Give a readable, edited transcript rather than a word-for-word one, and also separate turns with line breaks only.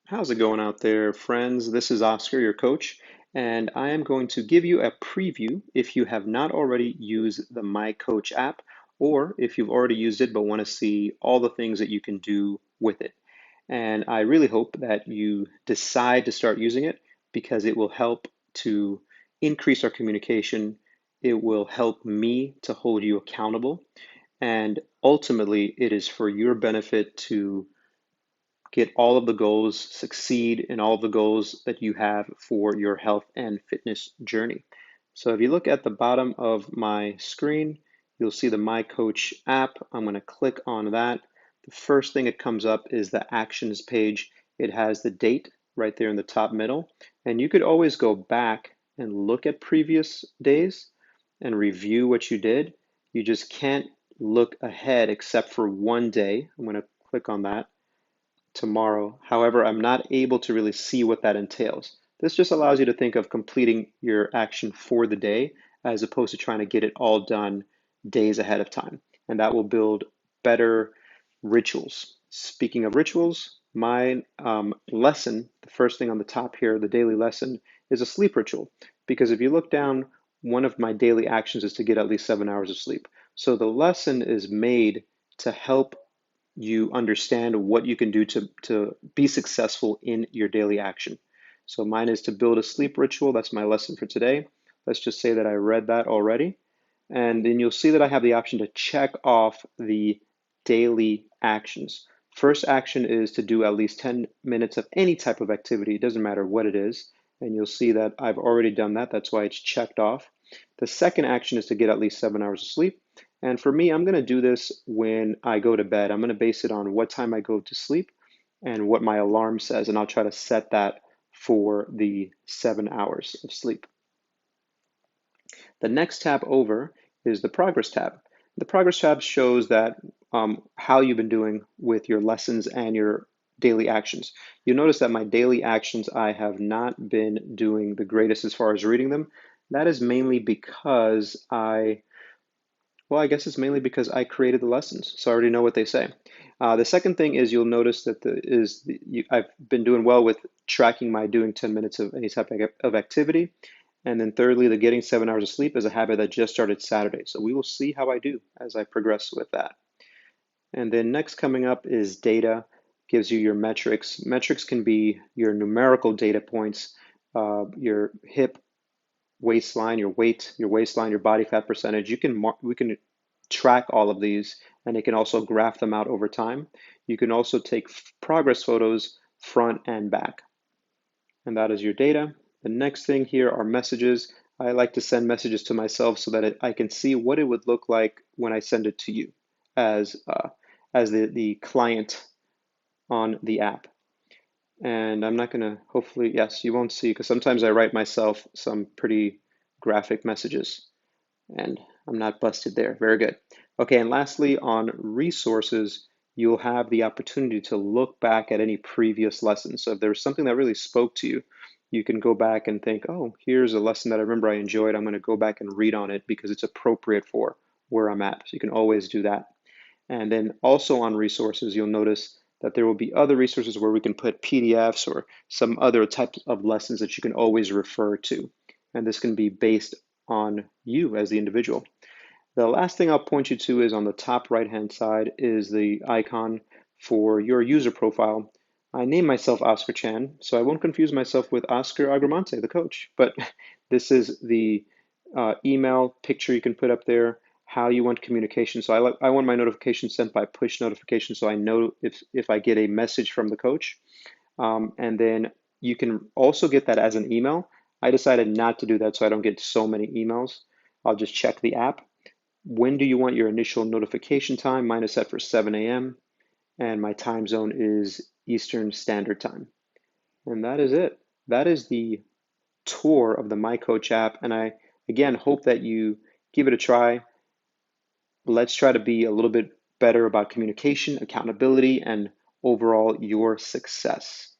How's it going out there, friends? This is Oscar, your coach, and I am going to give you a preview if you have not already used the MyCoach app, or if you've already used it but want to see all the things that you can do with it. And I really hope that you decide to start using it because it will help to increase our communication. It will help me to hold you accountable. And ultimately, it is for your benefit to get all of the goals, succeed in all of the goals that you have for your health and fitness journey. So if you look at the bottom of my screen, you'll see the My Coach app. I'm going to click on that. The first thing that comes up is the actions page. It has the date right there in the top middle. And you could always go back and look at previous days and review what you did. You just can't look ahead except for one day. I'm going to click on that tomorrow. However, I'm not able to really see what that entails. This just allows you to think of completing your action for the day as opposed to trying to get it all done days ahead of time. And that will build better rituals. Speaking of rituals, my lesson, the first thing on the top here, the daily lesson, is a sleep ritual. Because if you look down, one of my daily actions is to get at least 7 hours of sleep. So the lesson is made to help you understand what you can do to be successful in your daily action. So mine is to build a sleep ritual. That's my lesson for today. Let's just say that I read that already. And then you'll see that I have the option to check off the daily actions. First action is to do at least 10 minutes of any type of activity. It doesn't matter what it is. And you'll see that I've already done that. That's why it's checked off. The second action is to get at least 7 hours of sleep. And for me, I'm going to do this when I go to bed. I'm going to base it on what time I go to sleep and what my alarm says. And I'll try to set that for the 7 hours of sleep. The next tab over is the progress tab. The progress tab shows that how you've been doing with your lessons and your daily actions. You'll notice that my daily actions, I have not been doing the greatest as far as reading them. That is mainly because I guess it's mainly because I created the lessons, so I already know what they say. The second thing is you'll notice that I've been doing well with tracking my doing 10 minutes of any type of activity. And then thirdly, the getting 7 hours of sleep is a habit that just started Saturday. So we will see how I do as I progress with that. And then next coming up is data, gives you your metrics. Metrics can be your numerical data points, your hip waistline, your weight, your waistline, your body fat percentage. We can track all of these, and it can also graph them out over time. You can also take progress photos front and back, and that is your data. The next thing here are messages. I like to send messages to myself so that I can see what it would look like when I send it to you as the client on the app. And I'm not gonna, hopefully, yes, you won't see, because sometimes I write myself some pretty graphic messages and I'm not busted there. Very good. Okay, and lastly, on resources, you'll have the opportunity to look back at any previous lessons. So if there's something that really spoke to you, you can go back and think, oh, here's a lesson that I remember I enjoyed. I'm going to go back and read on it because it's appropriate for where I'm at. So you can always do that. And then also on resources, you'll notice that there will be other resources where we can put PDFs or some other types of lessons that you can always refer to. And this can be based on you as the individual. The last thing I'll point you to is on the top right-hand side is the icon for your user profile. I name myself Oscar Chan, so I won't confuse myself with Oscar Agramante, the coach. But this is the email picture you can put up there, how you want communication. So I want my notifications sent by push notification so I know if I get a message from the coach. And then you can also get that as an email. I decided not to do that so I don't get so many emails. I'll just check the app. When do you want your initial notification time? Mine is set for 7 a.m. and my time zone is Eastern Standard Time. And that is it. That is the tour of the MyCoach app. And I, again, hope that you give it a try. Let's try to be a little bit better about communication, accountability, and overall your success.